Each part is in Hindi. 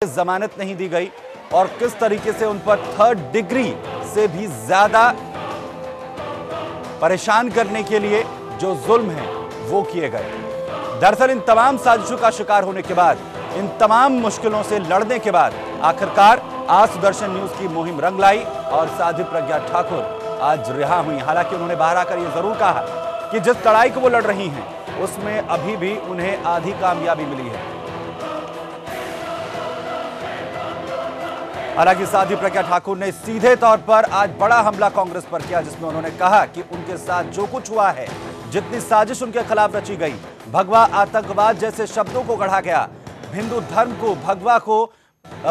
जमानत नहीं दी गई और किस तरीके से उन पर 3rd डिग्री से भी ज्यादा परेशान करने के लिए जो जुल्म है वो किए गए। दरअसल इन तमाम साजिशों का शिकार होने के बाद, इन तमाम मुश्किलों से लड़ने के बाद आखिरकार आज सुदर्शन न्यूज की मुहिम रंग लाई और साध्वी प्रज्ञा ठाकुर आज रिहा हुई। हालांकि उन्होंने बाहर आकर यह जरूर कहा कि जिस लड़ाई को वो लड़ रही हैं उसमें अभी भी उन्हें आधी कामयाबी मिली है। हालांकि साध्वी प्रज्ञा ठाकुर ने सीधे तौर पर आज बड़ा हमला कांग्रेस पर किया, जिसमें उन्होंने कहा कि उनके साथ जो कुछ हुआ है, जितनी साजिश उनके खिलाफ रची गई, भगवा आतंकवाद जैसे शब्दों को गढ़ा गया, हिंदू धर्म को, भगवा को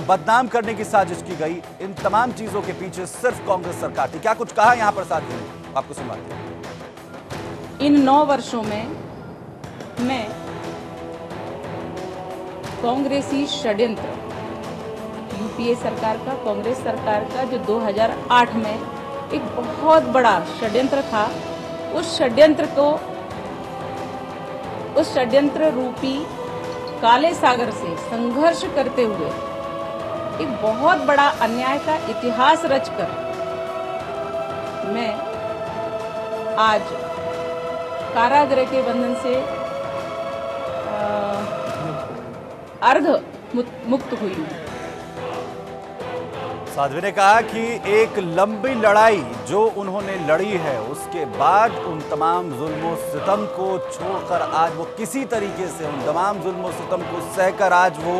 बदनाम करने की साजिश की गई, इन तमाम चीजों के पीछे सिर्फ कांग्रेस सरकार थी। क्या कुछ कहा यहां पर साध्वी ने, आपको सुनवाते हैं। इन 9 वर्षों में मैं कांग्रेसी षड्यंत्र, यूपीए सरकार का, कांग्रेस सरकार का जो 2008 में एक बहुत बड़ा षड्यंत्र था, उस षड्यंत्र रूपी काले सागर से संघर्ष करते हुए एक बहुत बड़ा अन्याय का इतिहास रचकर मैं आज कारागृह के बंधन से अर्ध मुक्त हुई हूँ। साध्वी ने कहा कि एक लंबी लड़ाई जो उन्होंने लड़ी है, उसके बाद उन तमाम जुल्मों सितम को छोड़कर आज वो किसी तरीके से उन तमाम जुल्मों सितम को सहकर आज वो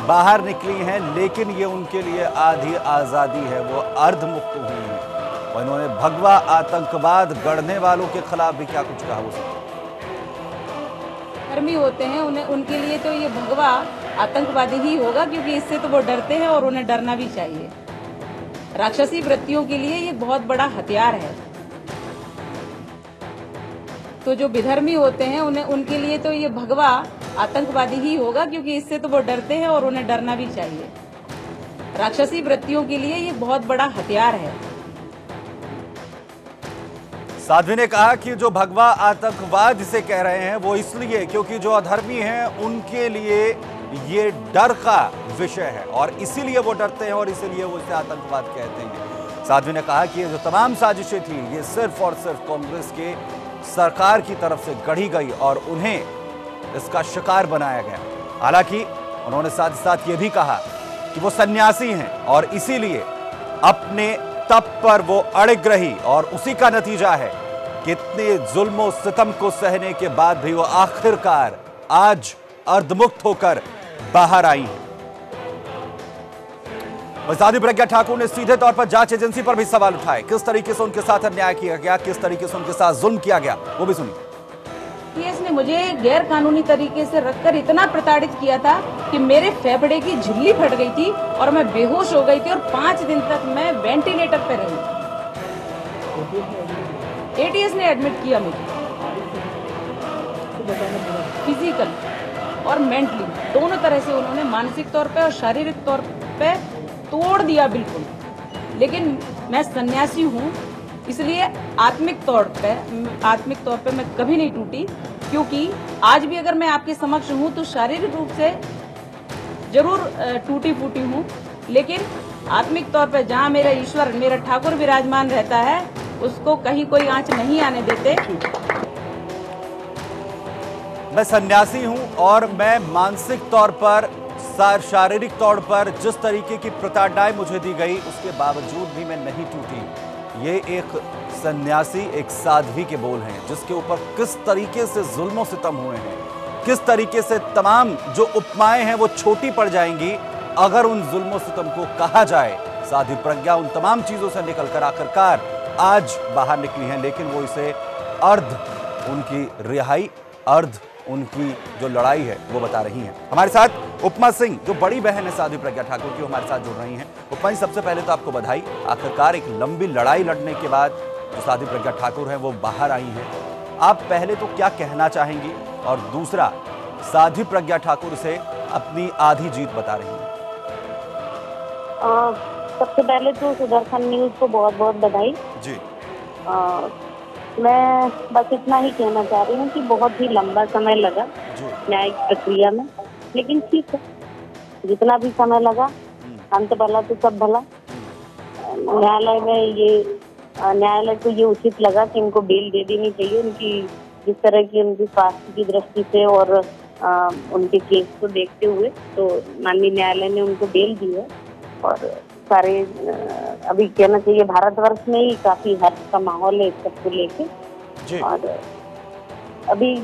बाहर निकली हैं, लेकिन ये उनके लिए आधी आज़ादी है, वो अर्ध मुक्त हुई हैं। और इन्होंने भगवा आतंकवाद गढ़ने वालों के खिलाफ भी क्या कुछ कहा वो सब धर्मी होते हैं, उन्हें, उनके लिए तो ये भगवा आतंकवादी ही होगा, क्योंकि इससे तो वो डरते हैं और उन्हें डरना भी चाहिए। राक्षसी वृत्तियों के लिए ये बहुत बड़ा हथियार है। तो जो विधर्मी होते हैं, उन्हें, उनके लिए तो ये भगवा आतंकवादी ही होगा, क्योंकि इससे तो वो डरते हैं और उन्हें डरना भी चाहिए। राक्षसी वृत्तियों के लिए ये बहुत बड़ा हथियार है। साध्वी ने कहा कि जो भगवा आतंकवाद जिसे कह रहे हैं वो इसलिए क्योंकि जो अधर्मी हैं उनके लिए ये डर का विषय है और इसीलिए वो डरते हैं और इसीलिए वो इसे आतंकवाद कहते हैं। साध्वी ने कहा कि ये जो तमाम साजिशें थी, ये सिर्फ और सिर्फ कांग्रेस के सरकार की तरफ से गढ़ी गई और उन्हें इसका शिकार बनाया गया। हालांकि उन्होंने साथ ही साथ ये भी कहा कि वो सन्यासी हैं और इसीलिए अपने तप पर वो अड़िग रही और उसी का नतीजा है कि इतने जुल्मों सितम को सहने के बाद भी वो आखिरकार आज अर्धमुक्त होकर बाहर आई हैं। साध्वी प्रज्ञा ठाकुर ने सीधे तौर पर जांच एजेंसी पर भी सवाल उठाए। किस तरीके से उनके साथ अन्याय किया गया, किस तरीके से उनके साथ जुल्म किया गया, वो भी सुनिए। इसने मुझे गैर कानूनी तरीके से रखकर इतना प्रताड़ित किया था कि मेरे फेफड़े की झिल्ली फट गई थी और मैं बेहोश हो गई थी और 5 दिन तक मैं वेंटिलेटर पे रही। एटीएस ने एडमिट किया मुझे, फिजिकल और मेंटली दोनों तरह से उन्होंने मानसिक तौर पे और शारीरिक तौर पे तोड़ दिया बिल्कुल। लेकिन मैं सन्यासी हूँ, इसलिए आत्मिक तौर पे मैं कभी नहीं टूटी, क्योंकि आज भी अगर मैं आपके समक्ष हूँ तो शारीरिक रूप से जरूर टूटी फूटी हूँ, लेकिन आत्मिक तौर पे जहाँ मेरा ईश्वर, मेरा ठाकुर विराजमान रहता है, उसको कहीं कोई आंच नहीं आने देते। मैं सन्यासी हूं और मैं मानसिक तौर पर, शारीरिक तौर पर जिस तरीके की प्रताड़नाएं मुझे दी गई, उसके बावजूद भी मैं नहीं टूटी। ये एक सन्यासी, एक साध्वी के बोल हैं, जिसके ऊपर किस तरीके से जुल्मों सितम हुए हैं, किस तरीके से तमाम जो उपमाएं हैं वो छोटी पड़ जाएंगी अगर उन जुल्मों सितम को कहा जाए। साध्वी प्रज्ञा उन तमाम चीजों से निकलकर आखिरकार आज बाहर निकली हैं, लेकिन वो इसे अर्ध उनकी रिहाई, अर्ध उनकी जो लड़ाई है वो बता रही हैं। हमारे साथ उपमा सिंह, जो बड़ी बहन है साध्वी प्रज्ञा ठाकुर की, हमारे साथ जुड़ रही हैं। उपमा जी, सबसे पहले तो आपको बधाई। आखिरकार एक लंबी लड़ाई लड़ने के बाद जो साध्वी प्रज्ञा ठाकुर हैं वो बाहर आई हैं। आप पहले तो क्या कहना चाहेंगी, और दूसरा, साध्वी प्रज्ञा ठाकुर से अपनी आधी जीत बता रही हैं। सबसे पहले तो सुदर्शन न्यूज को बहुत बहुत बधाई जी। मैं बस इतना ही कहना चाह रही हूँ कि बहुत ही लंबा समय लगा न्यायिक प्रक्रिया में, लेकिन ठीक है, जितना भी समय लगा, अंत भला तो सब भला। न्यायालय को ये उचित लगा कि इनको बेल दे देनी चाहिए। उनकी जिस तरह की उनकी स्वास्थ्य की दृष्टि से और उनके केस को देखते हुए तो माननीय न्यायालय ने उनको बेल दी है। और सारे अभी कहना चाहिए भारतवर्ष में ही काफी हर्ष का माहौल है इस सबको लेके। और अभी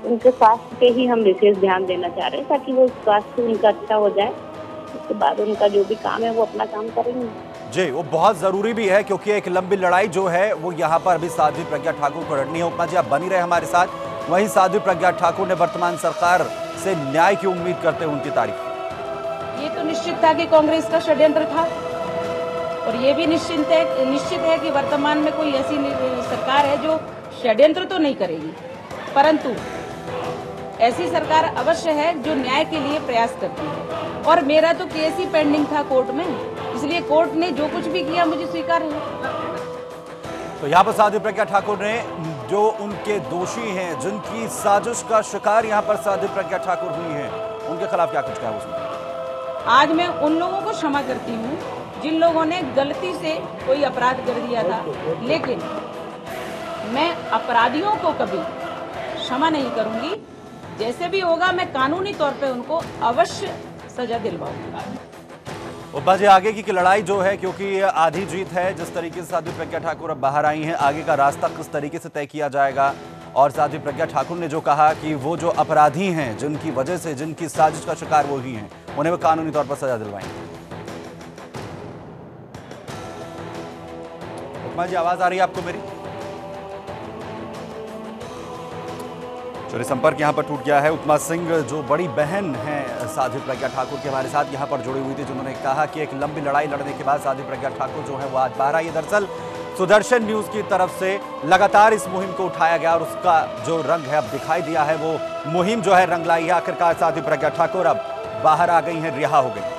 उनके स्वास्थ्य पे ही हम विशेष ध्यान देना चाह रहे हैं ताकि वो स्वास्थ्य उनका अच्छा हो जाए। उसके बाद उनका जो भी काम है वो अपना काम करेंगे। जी, वो बहुत जरूरी भी है क्योंकि एक लंबी लड़ाई जो है वो यहाँ पर अभी साध्वी प्रज्ञा ठाकुर को लड़नी है। उपमा जी, आप बनी रहे हमारे साथ। वहीं साध्वी प्रज्ञा ठाकुर ने वर्तमान सरकार से न्याय की उम्मीद करते हुए उनकी तारीफ। ये तो निश्चित था कि कांग्रेस का षड्यंत्र था और ये भी निश्चित है कि वर्तमान में कोई ऐसी सरकार है जो षड्यंत्र तो नहीं करेगी, परंतु ऐसी सरकार अवश्य है जो न्याय के लिए प्रयास करती है। और मेरा तो केस ही पेंडिंग था कोर्ट में, इसलिए कोर्ट ने जो कुछ भी किया मुझे स्वीकार है। तो यहाँ पर साध्वी प्रज्ञा ठाकुर ने जो उनके दोषी हैं, जिनकी साजिश का शिकार यहाँ पर साध्वी प्रज्ञा ठाकुर हुई हैं, उनके खिलाफ क्या कुछ कहा उसने? आज मैं उन लोगों को क्षमा करती हूँ जिन लोगों ने गलती से कोई अपराध कर दिया था, लेकिन मैं अपराधियों को कभी क्षमा नहीं करूंगी। जैसे भी होगा मैं कानूनी तौर पे उनको अवश्य सजा दिलवाऊंगा। उपमा जी, आगे की लड़ाई जो है, क्योंकि आधी जीत है, जिस तरीके से साध्वी प्रज्ञा ठाकुर अब बाहर आई हैं, आगे का रास्ता किस तरीके से तय किया जाएगा? और साध्वी प्रज्ञा ठाकुर ने जो कहा कि वो जो अपराधी हैं, जिनकी वजह से, जिनकी साजिश का शिकार वो ही हैं, उन्हें वो कानूनी तौर पर सजा दिलवाएंगे। उपमा जी, आवाज आ रही है आपको मेरी? चलिए, संपर्क यहाँ पर टूट गया है। उपमा सिंह जो बड़ी बहन हैं साध्वी प्रज्ञा ठाकुर के, हमारे साथ यहाँ पर जुड़ी हुई थी, जिन्होंने कहा कि एक लंबी लड़ाई लड़ने के बाद साध्वी प्रज्ञा ठाकुर जो है वो आज बाहर आई है। दरअसल सुदर्शन न्यूज की तरफ से लगातार इस मुहिम को उठाया गया और उसका जो रंग है अब दिखाई दिया है, वो मुहिम जो है रंग लाई है। आखिरकार साध्वी प्रज्ञा ठाकुर अब बाहर आ गई हैं, रिहा हो गई।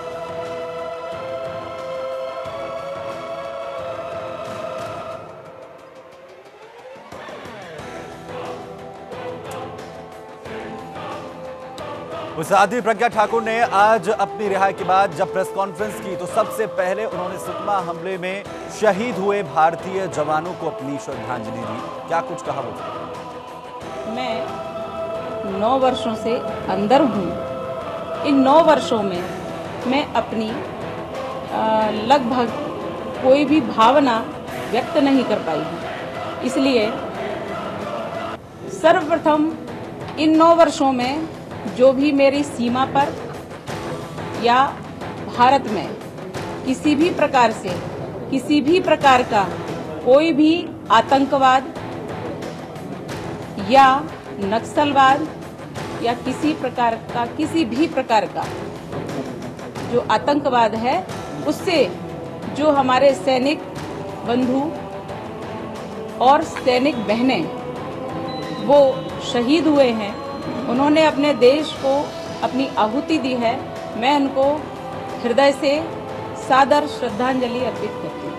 साध्वी प्रज्ञा ठाकुर ने आज अपनी रिहाई के बाद जब प्रेस कॉन्फ्रेंस की तो सबसे पहले उन्होंने सुकमा हमले में शहीद हुए भारतीय जवानों को अपनी श्रद्धांजलि दी। क्या कुछ कहा वो? मैं 9 वर्षों से अंदर हूँ। इन 9 वर्षों में मैं अपनी लगभग कोई भी भावना व्यक्त नहीं कर पाई हूँ। इसलिए सर्वप्रथम इन 9 वर्षों में जो भी मेरी सीमा पर या भारत में किसी भी प्रकार से किसी भी प्रकार का कोई भी आतंकवाद या नक्सलवाद या किसी भी प्रकार का जो आतंकवाद है, उससे जो हमारे सैनिक बंधु और सैनिक बहनें वो शहीद हुए हैं, उन्होंने अपने देश को अपनी आहुति दी है, मैं उनको हृदय से सादर श्रद्धांजलि अर्पित करती हूँ।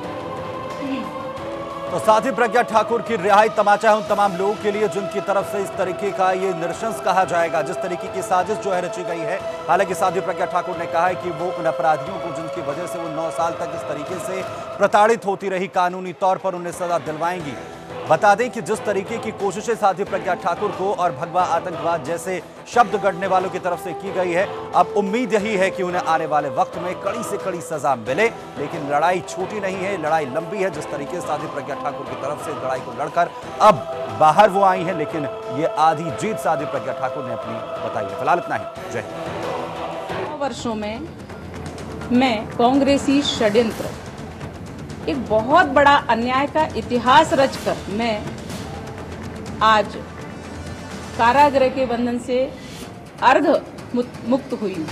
तो साध्वी प्रज्ञा ठाकुर की रिहाई तमाचा है उन तमाम लोगों के लिए जिनकी तरफ से इस तरीके का ये निरशंस कहा जाएगा, जिस तरीके की साजिश जो है रची गई है। हालांकि साध्वी प्रज्ञा ठाकुर ने कहा है कि वो उन अपराधियों को जिनकी वजह से वो 9 साल तक इस तरीके से प्रताड़ित होती रही, कानूनी तौर पर उन्हें सजा दिलवाएंगी। बता दें कि जिस तरीके की कोशिशें साध्वी प्रज्ञा ठाकुर को और भगवा आतंकवाद जैसे शब्द गढ़ने वालों की तरफ से की गई है, अब उम्मीद यही है कि उन्हें आने वाले वक्त में कड़ी से कड़ी सजा मिले। लेकिन लड़ाई छोटी नहीं है, लड़ाई लंबी है। जिस तरीके से साध्वी प्रज्ञा ठाकुर की तरफ से लड़ाई को लड़कर अब बाहर वो आई हैं, लेकिन ये आधी जीत साध्वी प्रज्ञा ठाकुर ने अपनी बताई है। फिलहाल इतना ही। जय हिंद। 9 वर्षों में मैं कांग्रेसी षड्यंत्र, एक बहुत बड़ा अन्याय का इतिहास रचकर मैं आज कारागृह के बंधन से अर्ध मुक्त हुई हूँ।